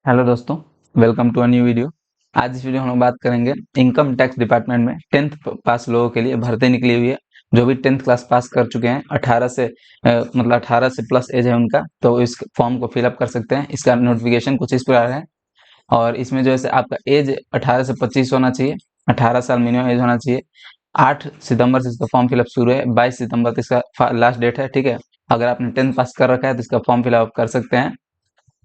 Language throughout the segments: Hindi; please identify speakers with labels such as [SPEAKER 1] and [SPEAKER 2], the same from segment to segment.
[SPEAKER 1] हेलो दोस्तों, welcome to a new video. आज इस वीडियो में हम लोग बात करेंगे इनकम टैक्स डिपार्टमेंट में 10th पास लोगों के लिए भर्ती निकली हुई है। जो भी 10th क्लास पास कर चुके हैं 18 से मतलब 18 से प्लस एज है उनका, तो इस फॉर्म को फिलअप कर सकते हैं। इसका नोटिफिकेशन कुछ इस प्रकार है और इसमें जो है से आपका एज 18 से 25 होना चाहिए, 18 साल मिनिमम एज होना चाहिए। 8 सितंबर से इसका फॉर्म फिलअप शुरू है, 22 सितंबर तक इसका लास्ट डेट है। ठीक है, अगर आपने 10th पास कर रखा है तो इसका फॉर्म फिलअप कर सकते हैं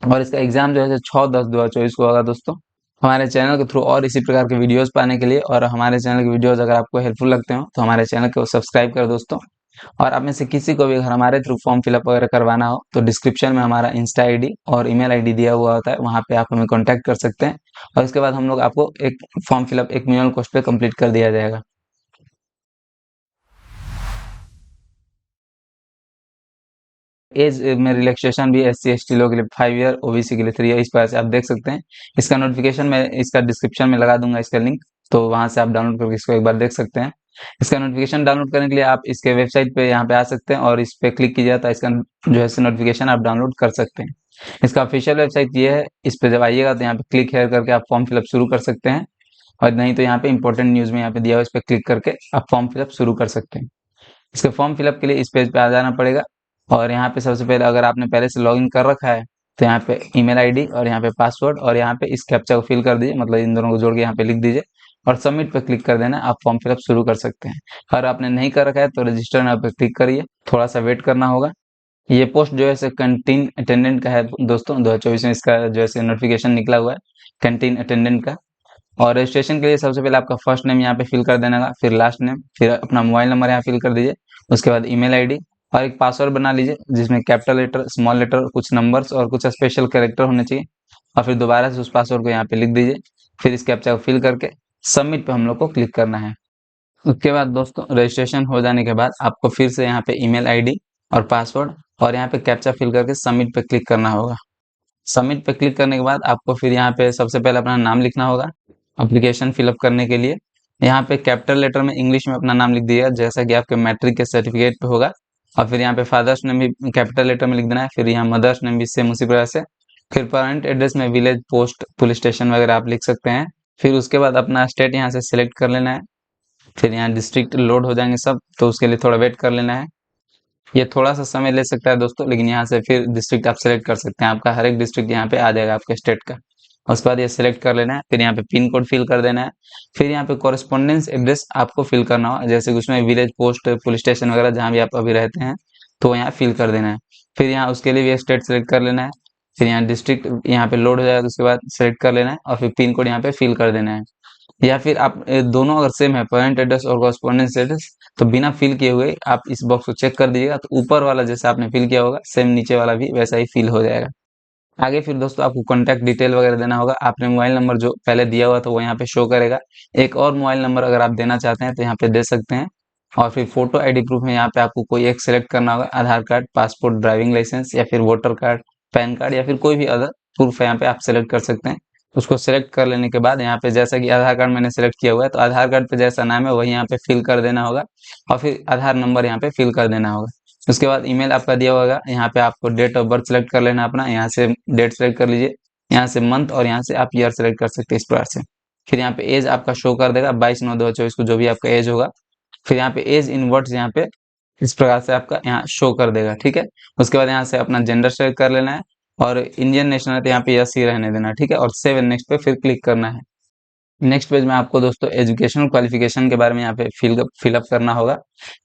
[SPEAKER 1] और इसका एग्जाम जो है 6/10/2024 को होगा दोस्तों। हमारे चैनल के थ्रू और इसी प्रकार के वीडियोस पाने के लिए और हमारे चैनल के वीडियोस अगर आपको हेल्पफुल लगते हो तो हमारे चैनल को सब्सक्राइब करो दोस्तों। और आप में से किसी को भी अगर हमारे थ्रू फॉर्म फिलअप वगैरह करवाना हो तो डिस्क्रिप्शन में हमारा इंस्टा आईडी और ईमेल आईडी दिया हुआ होता है, वहाँ पे आप हमें कॉन्टैक्ट कर सकते हैं और इसके बाद हम लोग आपको एक फॉर्म फिलअप एक मिनिमम कॉस्ट पे कंप्लीट कर दिया जाएगा। एज में रिलैक्सेशन भी एस सी एस टी लोगों के लिए 5 ईयर, ओबीसी के लिए 3 ईयर, इस प्रकार से आप देख सकते हैं। इसका नोटिफिकेशन मैं इसका डिस्क्रिप्शन में लगा दूंगा इसका लिंक, तो वहां से आप डाउनलोड करके इसको एक बार देख सकते हैं। इसका नोटिफिकेशन डाउनलोड करने के लिए आप इसके वेबसाइट पे यहाँ पे आ सकते हैं और इस पे क्लिक कीजिए तो इसका जो है नोटिफिकेशन आप डाउनलोड कर सकते हैं। इसका ऑफिशियल वेबसाइट ये है, इस पे जब आइएगा तो यहाँ पे क्लिक हेयर करके आप फॉर्म फिलअप शुरू कर सकते हैं और नहीं तो यहाँ पे इंपॉर्टेंट न्यूज में यहाँ पे दिया हुआ, इस पे क्लिक करके आप फॉर्म फिलअप शुरू कर सकते हैं। इसके फॉर्म फिलअप के लिए इस पेज पे आ जाना पड़ेगा और यहाँ पे सबसे पहले अगर आपने पहले से लॉगिन कर रखा है तो यहाँ पे ईमेल आईडी और यहाँ पे पासवर्ड और यहाँ पे इस कैप्चा को फिल कर दीजिए, मतलब इन दोनों को जोड़ के यहाँ पे लिख दीजिए और सबमिट पे क्लिक कर देना, आप फॉर्म फिलअप शुरू कर सकते हैं। अगर आपने नहीं कर रखा है तो रजिस्टर नाउ पे क्लिक करिए, थोड़ा सा वेट करना होगा। ये पोस्ट जो है कैंटीन अटेंडेंट का है दोस्तों, 2024 में इसका जो है नोटिफिकेशन निकला हुआ है कैंटीन अटेंडेंट का। और रजिस्ट्रेशन के लिए सबसे पहले आपका फर्स्ट नेम यहाँ पे फिल कर देना, फिर लास्ट नेम, फिर अपना मोबाइल नंबर यहाँ फिल कर दीजिए, उसके बाद ईमेल आईडी और एक पासवर्ड बना लीजिए जिसमें कैपिटल लेटर, स्मॉल लेटर, कुछ नंबर्स और कुछ स्पेशल कैरेक्टर होने चाहिए और फिर दोबारा से उस पासवर्ड को यहाँ पे लिख दीजिए। फिर इस कैप्चा को फिल करके सबमिट पे हम लोग को क्लिक करना है। उसके बाद दोस्तों रजिस्ट्रेशन हो जाने के बाद आपको फिर से यहाँ पे ईमेल आईडी और पासवर्ड और यहाँ पे कैप्चा फिल करके सबमिट पे क्लिक करना होगा। सबमिट पे क्लिक करने के बाद आपको फिर यहाँ पे सबसे पहले अपना नाम लिखना होगा एप्लीकेशन फिलअप करने के लिए। यहाँ पे कैपिटल लेटर में इंग्लिश में अपना नाम लिख दिएगा जैसा कि आपके मैट्रिक के सर्टिफिकेट पे होगा और फिर यहाँ पे फादर्स नेम भी कैपिटल लेटर में लिख देना है, फिर यहाँ मदर्स नेम भी सेम उसी प्रकार से। फिर परमानेंट एड्रेस में विलेज, पोस्ट, पुलिस स्टेशन वगैरह आप लिख सकते हैं। फिर उसके बाद अपना स्टेट यहाँ से सिलेक्ट कर लेना है, फिर यहाँ डिस्ट्रिक्ट लोड हो जाएंगे सब, तो उसके लिए थोड़ा वेट कर लेना है। ये थोड़ा सा समय ले सकता है दोस्तों, लेकिन यहाँ से फिर डिस्ट्रिक्ट आप सेलेक्ट कर सकते हैं, आपका हर एक डिस्ट्रिक्ट यहाँ पे आ जाएगा आपके स्टेट का। उसके बाद ये सिलेक्ट कर लेना है, फिर यहाँ पे पिन कोड फिल कर देना है। फिर यहाँ पे कॉरेस्पॉन्डेंस एड्रेस आपको फिल करना हो, जैसे कि उसमें विलेज, पोस्ट, पुलिस स्टेशन वगैरह जहाँ भी आप अभी रहते हैं तो यहाँ फिल कर देना है। फिर यहाँ उसके लिए भी स्टेट सेलेक्ट कर लेना है, फिर यहाँ डिस्ट्रिक्ट यहाँ पे लोड हो जाएगा तो उसके बाद सेलेक्ट कर लेना है और फिर पिन कोड यहाँ पे फिल कर देना है। या फिर आप दोनों अगर सेम है, परमानेंट एड्रेस और कॉरेस्पॉन्डेंस एड्रेस, तो बिना फिल किए हुए आप इस बॉक्स को चेक कर दीजिएगा तो ऊपर वाला जैसा आपने फिल किया होगा सेम नीचे वाला भी वैसा ही फिल हो जाएगा। आगे फिर दोस्तों आपको कॉन्टैक्ट डिटेल वगैरह देना होगा, आपने मोबाइल नंबर जो पहले दिया हुआ था वो यहाँ पे शो करेगा। एक और मोबाइल नंबर अगर आप देना चाहते हैं तो यहाँ पे दे सकते हैं। और फिर फोटो आईडी प्रूफ में यहाँ पे आपको कोई एक सेलेक्ट करना होगा, आधार कार्ड, पासपोर्ट, ड्राइविंग लाइसेंस या फिर वोटर कार्ड, पैन कार्ड या फिर कोई भी अदर प्रूफ यहाँ पे आप सेलेक्ट कर सकते हैं। उसको सेलेक्ट कर लेने के बाद यहाँ पे जैसा कि आधार कार्ड मैंने सेलेक्ट किया हुआ है तो आधार कार्ड पे जैसा नाम है वही यहाँ पे फिल कर देना होगा और फिर आधार नंबर यहाँ पे फिल कर देना होगा। उसके बाद ईमेल आपका दिया होगा, यहाँ पे आपको डेट ऑफ बर्थ सेलेक्ट कर लेना अपना, यहाँ से डेट सेलेक्ट कर लीजिए, यहाँ से मंथ और यहाँ से आप ईयर सेलेक्ट कर सकते हैं इस प्रकार से। फिर यहाँ पे एज आपका शो कर देगा 22/9/2024 को जो भी आपका एज होगा। फिर यहाँ पे एज इन वर्ड्स यहाँ पे इस प्रकार से आपका यहाँ शो कर देगा, ठीक है। उसके बाद यहाँ से अपना जेंडर सेलेक्ट कर लेना है और इंडियन नेशनल तो यहाँ पे यस ही रहने देना, ठीक है, और सेव एंड नेक्स्ट पे फिर क्लिक करना है। नेक्स्ट पेज में आपको दोस्तों एजुकेशनल क्वालिफिकेशन के बारे में यहाँ पे फिलअप करना होगा।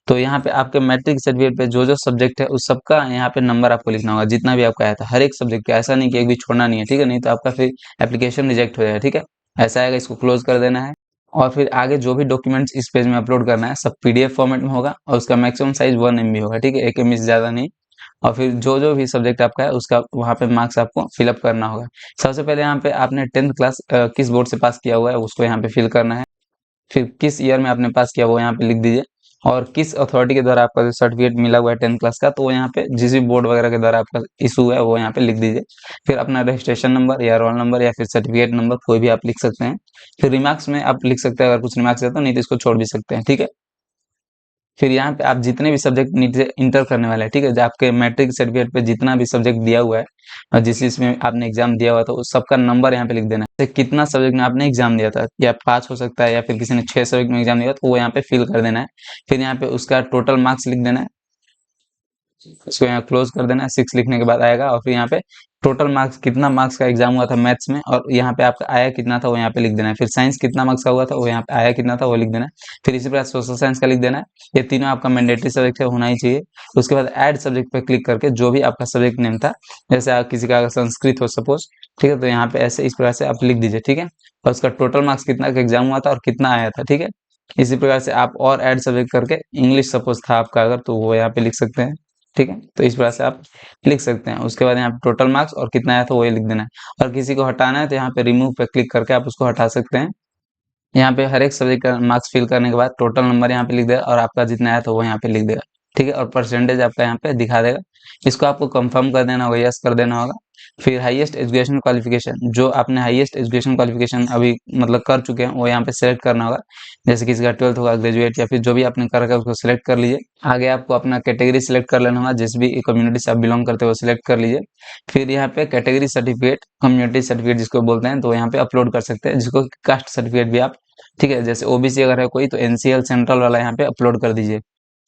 [SPEAKER 1] तो यहाँ पे आपके मैट्रिक सर्टिफिकेट पे जो जो सब्जेक्ट है उस सबका यहाँ पे नंबर आपको लिखना होगा, जितना भी आपका आया था हर एक सब्जेक्ट का, ऐसा नहीं कि एक भी छोड़ना नहीं है, ठीक है, नहीं तो आपका फिर एप्लीकेशन रिजेक्ट हो जाएगा, ठीक है। ऐसा आएगा, इसको क्लोज कर देना है और फिर आगे जो भी डॉक्यूमेंट्स इस पेज में अपलोड करना है सब पीडीएफ फॉर्मेट में होगा और उसका मैक्सिमम साइज 1 MB होगा, ठीक है, 1 MB से ज्यादा नहीं। और फिर जो जो भी सब्जेक्ट आपका है उसका वहाँ पे मार्क्स आपको फिलअप करना होगा। सबसे पहले यहाँ पे आपने 10th क्लास किस बोर्ड से पास किया हुआ है उसको यहाँ पे फिल करना है। फिर किस ईयर में आपने पास किया वो यहाँ पे लिख दीजिए और किस अथॉरिटी के द्वारा आपका जो सर्टिफिकेट मिला हुआ है 10th क्लास का तो वो यहाँ पे जिस भी बोर्ड वगैरह के द्वारा आपका इशू है वो यहाँ पे लिख दीजिए। फिर अपना रजिस्ट्रेशन नंबर या रोल नंबर या फिर सर्टिफिकेट नंबर कोई भी आप लिख सकते हैं। फिर रिमार्क्स में आप लिख सकते हैं, अगर कुछ रिमार्क्स है तो, नहीं तो इसको छोड़ भी सकते हैं, ठीक है। फिर यहाँ पे आप जितने भी सब्जेक्ट नीचे इंटर करने वाले हैं, ठीक है, जो आपके मैट्रिक सर्टिफिकेट पे जितना भी सब्जेक्ट दिया हुआ है और जिस इसमें आपने एग्जाम दिया हुआ था उस सबका नंबर यहाँ पे लिख देना है। कितना सब्जेक्ट में आपने एग्जाम दिया था, या 5 हो सकता है या फिर किसी ने 6 सब्जेक्ट में एग्जाम दिया तो वो यहाँ पे फिल कर देना है। फिर यहाँ पे उसका टोटल मार्क्स लिख देना है, इसको यहाँ क्लोज कर देना है। 6 लिखने के बाद आएगा और फिर यहाँ पे टोटल मार्क्स, कितना मार्क्स का एग्जाम हुआ था मैथ्स में और यहाँ पे आपका आया कितना था वो यहाँ पे लिख देना है। फिर साइंस कितना मार्क्स का हुआ था वो यहाँ पे आया कितना था वो लिख देना है। फिर इसी प्रकार सोशल साइंस का लिख देना है। ये तीनों आपका मैंडेटरी सब्जेक्ट होना ही चाहिए। उसके बाद ऐड सब्जेक्ट पे क्लिक करके जो भी आपका सब्जेक्ट नेम था, जैसे आप किसी का अगर संस्कृत हो सपोज, ठीक है, तो यहाँ पे ऐसे इस प्रकार से आप लिख दीजिए, ठीक है, और उसका टोटल मार्क्स कितना का एग्जाम हुआ था और कितना आया था, ठीक है। इसी प्रकार से आप और ऐड सब्जेक्ट करके इंग्लिश सपोज था आपका अगर, तो वो यहाँ पे लिख सकते हैं, ठीक है। तो इस प्रकार से आप लिख सकते हैं। उसके बाद यहाँ पे टोटल मार्क्स और कितना आया तो वही लिख देना है। और किसी को हटाना है तो यहाँ पे रिमूव पे क्लिक करके आप उसको हटा सकते हैं। यहाँ पे हर एक सब्जेक्ट का मार्क्स फिल करने के बाद टोटल नंबर यहाँ पे लिख देगा और आपका जितना आया तो वो यहाँ पे लिख देगा, ठीक है, और परसेंटेज आपका यहाँ पे दिखा देगा। इसको आपको कंफर्म कर देना होगा, यस कर देना होगा। फिर हाईएस्ट एजुकेशन क्वालिफिकेशन, जो आपने हाईएस्ट एजुकेशन क्वालिफिकेशन अभी मतलब कर चुके हैं वो यहाँ पे सेलेक्ट करना होगा। जैसे किसी का 12th होगा, ग्रेजुएट, या फिर जो भी आपने कर रखा है उसको सिलेक्ट कर लीजिए। आगे आपको अपना कैटेगरी सिलेक्ट कर लेना होगा, जिस भी कम्युनिटी से आप बिलोंग करते हो वो सिलेक्ट कर लीजिए। फिर यहाँ पे कैटेगरी सर्टिफिकेट, कम्युनिटी सर्टिफिकेट जिसको बोलते हैं, तो यहाँ पे अपलोड कर सकते हैं, जिसको कास्ट सर्टिफिकेट भी आप, ठीक है, जैसे ओबीसी अगर है कोई तो एनसीएल सेंट्रल वाला यहाँ पे अपलोड कर दीजिए।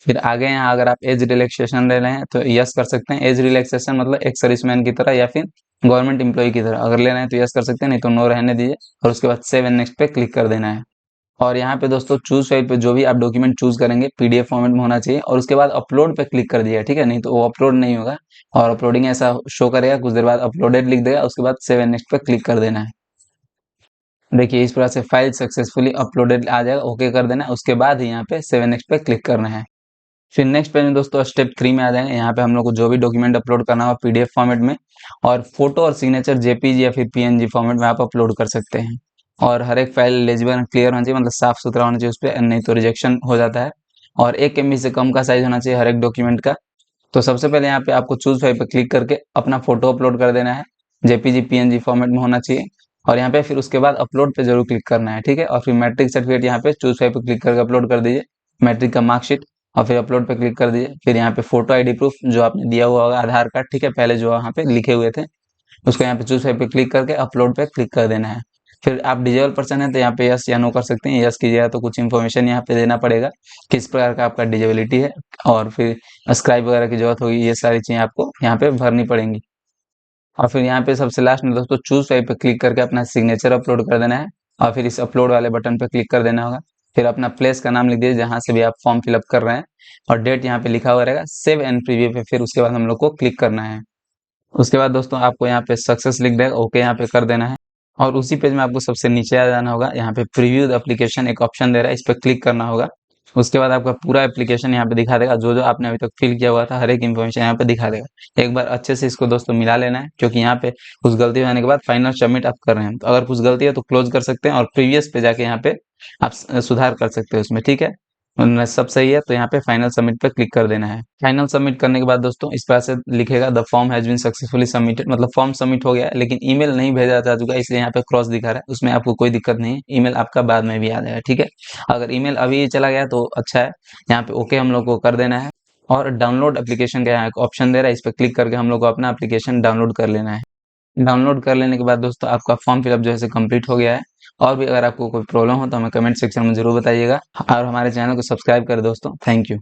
[SPEAKER 1] फिर आगे यहाँ अगर आप एज रिलैक्सेशन ले रहे हैं तो यस कर सकते हैं। एज रिलैक्सेशन मतलब एक सर्विसमैन की तरह या फिर गवर्नमेंट एम्प्लॉय की तरह अगर ले रहे हैं तो यस कर सकते हैं, नहीं तो नो रहने दीजिए। और उसके बाद सेव एंड नेक्स्ट पे क्लिक कर देना है। और यहाँ पे दोस्तों चूज फाइल पे जो भी आप डॉक्यूमेंट चूज करेंगे पीडीएफ फॉर्मेट में होना चाहिए, और उसके बाद अपलोड पे क्लिक कर दिया, ठीक है, नहीं तो वो अपलोड नहीं होगा और अपलोडिंग ऐसा शो करेगा, कुछ देर बाद अपलोडेड लिख देगा, उसके बाद सेव एंड नेक्स्ट पे क्लिक कर देना है। देखिए इस प्रकार से फाइल सक्सेसफुली अपलोडेड आ जाएगा, ओके कर देना है। उसके बाद ही यहाँ पे सेव एंड नेक्स्ट पे क्लिक करना है। फिर नेक्स्ट पेज में दोस्तों स्टेप 3 में आ जाएंगे। यहाँ पे हम लोग को जो भी डॉक्यूमेंट अपलोड करना हो पीडीएफ फॉर्मेट में, और फोटो और सिग्नेचर जेपीजी या फिर पीएनजी फॉर्मेट में आप अपलोड कर सकते हैं। और हर एक फाइल लेजिबल एंड क्लियर होना चाहिए, मतलब साफ सुथरा होना चाहिए उस पर, नहीं तो रिजेक्शन हो जाता है। और 1 MB से कम का साइज होना चाहिए हर एक डॉक्यूमेंट का। तो सबसे पहले यहाँ पे आपको चूज फाइल पे क्लिक करके अपना फोटो अपलोड कर देना है, जेपीजी पीएनजी फॉर्मेट में होना चाहिए। और यहाँ पे फिर उसके बाद अपलोड पे जरूर क्लिक करना है, ठीक है। और फिर मैट्रिक सर्टिफिकेट यहाँ पे चूज फाइल पे क्लिक करके अपलोड कर दीजिए, मैट्रिक का मार्कशीट, और फिर अपलोड पे क्लिक कर दीजिए। फिर यहाँ पे फोटो आईडी प्रूफ जो आपने दिया हुआ होगा, आधार कार्ड, ठीक है, पहले जो यहाँ पे लिखे हुए थे, उसको यहाँ पे चूज फाइल पे क्लिक करके अपलोड पे क्लिक कर देना है। फिर आप डिजेबल पर्सन है तो यहाँ पे यस या नो कर सकते हैं। यस कीजिएगा तो कुछ इन्फॉर्मेशन यहाँ पे देना पड़ेगा, किस प्रकार का आपका डिजेबिलिटी है, और फिर स्क्राइब वगैरह की जरूरत होगी, ये सारी चीजें आपको यहाँ पे भरनी पड़ेंगी। और फिर यहाँ पे सबसे लास्ट में दोस्तों चूज फाइल पे क्लिक करके अपना सिग्नेचर अपलोड कर देना है, और फिर इस अपलोड वाले बटन पे क्लिक कर देना होगा। फिर अपना प्लेस का नाम लिख दीजिए जहाँ से भी आप फॉर्म फिलअप कर रहे हैं, और डेट यहाँ पे लिखा हुआ रहेगा, सेव एंड प्रीव्यू पे फिर उसके बाद हम लोग को क्लिक करना है। उसके बाद दोस्तों आपको यहाँ पे सक्सेस लिख देगा, ओके यहाँ पे कर देना है। और उसी पेज में आपको सबसे नीचे आ जाना होगा, यहाँ पे प्रीव्यू द एप्लीकेशन एक ऑप्शन दे रहा है, इस पर क्लिक करना होगा। उसके बाद आपका पूरा एप्लीकेशन यहाँ पे दिखा देगा, जो जो आपने अभी तक फिल किया हुआ था हर एक इन्फॉर्मेशन यहाँ पे दिखा देगा। एक बार अच्छे से इसको दोस्तों मिला लेना है, क्योंकि यहाँ पे कुछ गलती होने के बाद फाइनल सबमिट आप कर रहे हैं, तो अगर कुछ गलती है तो क्लोज कर सकते हैं और प्रीवियस पे जाके यहाँ पे आप सुधार कर सकते हैं उसमें, ठीक है। सब सही है तो यहाँ पे फाइनल सबमिट पे क्लिक कर देना है। फाइनल सबमिट करने के बाद दोस्तों इस तरह से लिखेगा the form has been successfully submitted, मतलब फॉर्म सबमिट हो गया है, लेकिन ईमेल नहीं भेजा जा चुका, इसलिए यहाँ पे क्रॉस दिखा रहा है। उसमें आपको कोई दिक्कत नहीं है, ईमेल आपका बाद में भी आ जाएगा, ठीक है। अगर ईमेल अभी चला गया तो अच्छा है, यहाँ पे ओके हम लोग को कर देना है। और डाउनलोड एप्लीकेशन का यहाँ एक ऑप्शन दे रहा है, इस पर क्लिक करके हम लोग को अपना एप्लीकेशन डाउनलोड कर लेना है। डाउनलोड कर लेने के बाद दोस्तों आपका फॉर्म फिलअप जो है कंप्लीट हो गया है। और भी अगर आपको कोई प्रॉब्लम हो तो हमें कमेंट सेक्शन में जरूर बताइएगा, और हमारे चैनल को सब्सक्राइब करें दोस्तों। Thank you.